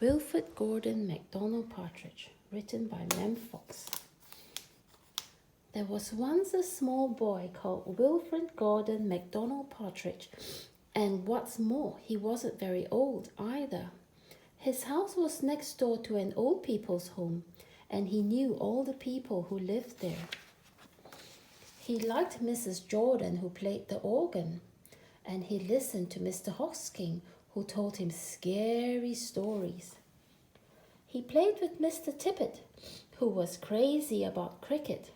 Wilfrid Gordon McDonald Partridge, written by Mem Fox. There was once a small boy called Wilfrid Gordon McDonald Partridge, and what's more, he wasn't very old either. His house was next door to an old people's home, and he knew all the people who lived there. He liked Mrs. Jordan, who played the organ, and he listened to Mr. Hosking, who told him scary stories. He played with Mr. Tippet, who was crazy about cricket.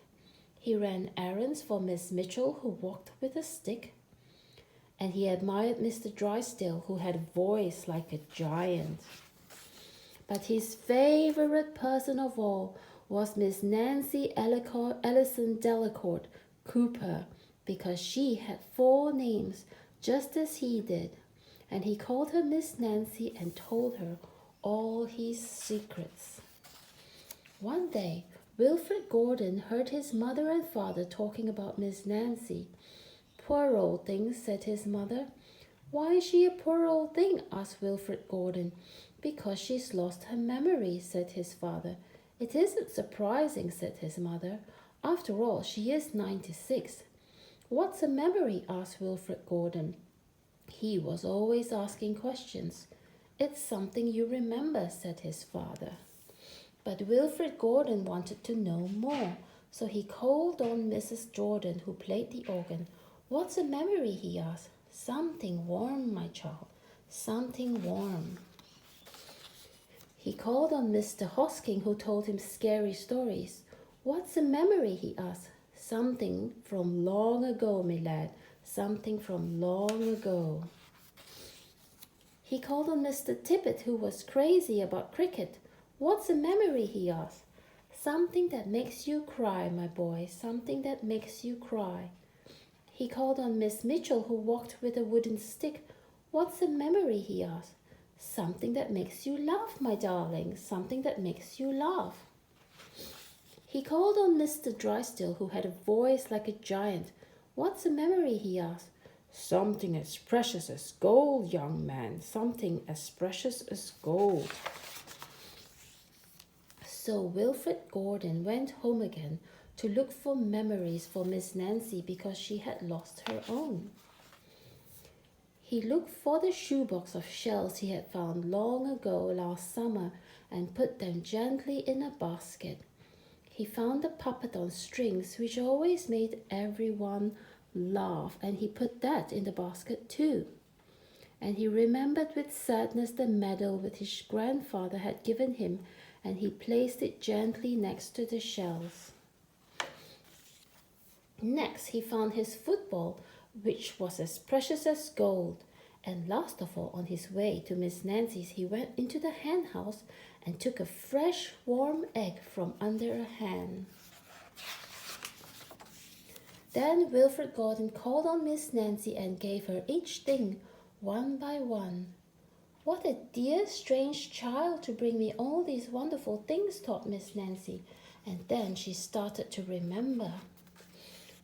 He ran errands for Miss Mitchell, who walked with a stick. And he admired Mr. Drysdale, who had a voice like a giant. But his favorite person of all was Miss Nancy Ellison Delacourt Cooper, because she had 4 names, just as he did, and he called her Miss Nancy and told her all his secrets. One day, Wilfrid Gordon heard his mother and father talking about Miss Nancy. "Poor old thing," said his mother. "Why is she a poor old thing?" asked Wilfrid Gordon. "Because she's lost her memory," said his father. "It isn't surprising," said his mother. "After all, she is 96. "What's a memory?" asked Wilfrid Gordon. He was always asking questions. "It's something you remember," said his father. But Wilfrid Gordon wanted to know more, so he called on Mrs. Jordan, who played the organ. "What's a memory?" he asked. "Something warm, my child, something warm." He called on Mr. Hosking, who told him scary stories. "What's a memory?" he asked. "Something from long ago, me lad, something from long ago." He called on Mr. Tippet, who was crazy about cricket. "What's a memory?" he asked. "Something that makes you cry, my boy, something that makes you cry." He called on Miss Mitchell, who walked with a wooden stick. "What's a memory?" he asked. "Something that makes you laugh, my darling, something that makes you laugh." He called on Mr. Drysdale, who had a voice like a giant. "What's a memory?" he asked. "Something as precious as gold, young man, something as precious as gold." So Wilfrid Gordon went home again to look for memories for Miss Nancy, because she had lost her own. He looked for the shoebox of shells he had found long ago last summer and put them gently in a basket. He found the puppet on strings, which always made everyone laugh, and he put that in the basket too. And he remembered with sadness the medal which his grandfather had given him, and he placed it gently next to the shells. Next, he found his football, which was as precious as gold. And last of all, on his way to Miss Nancy's, he went into the hen house and took a fresh, warm egg from under a hen. Then Wilfrid Gordon called on Miss Nancy and gave her each thing, one by one. "What a dear, strange child to bring me all these wonderful things," thought Miss Nancy, and then she started to remember.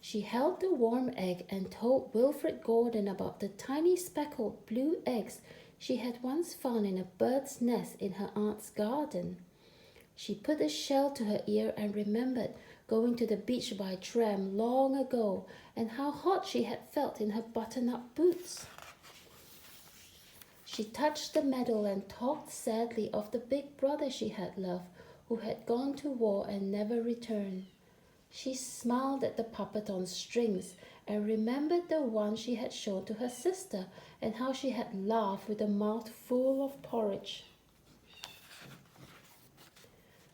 She held the warm egg and told Wilfrid Gordon about the tiny speckled blue eggs she had once found in a bird's nest in her aunt's garden. She put a shell to her ear and remembered going to the beach by tram long ago, and how hot she had felt in her button-up boots. She touched the medal and talked sadly of the big brother she had loved, who had gone to war and never returned. She smiled at the puppet on strings and remembered the one she had shown to her sister, and how she had laughed with a mouth full of porridge.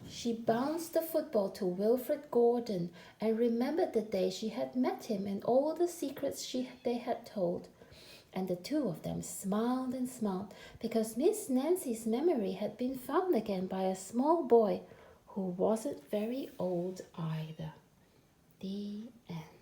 She bounced the football to Wilfrid Gordon and remembered the day she had met him and all the secrets they had told. And the two of them smiled and smiled, because Miss Nancy's memory had been found again by a small boy who wasn't very old either. The end.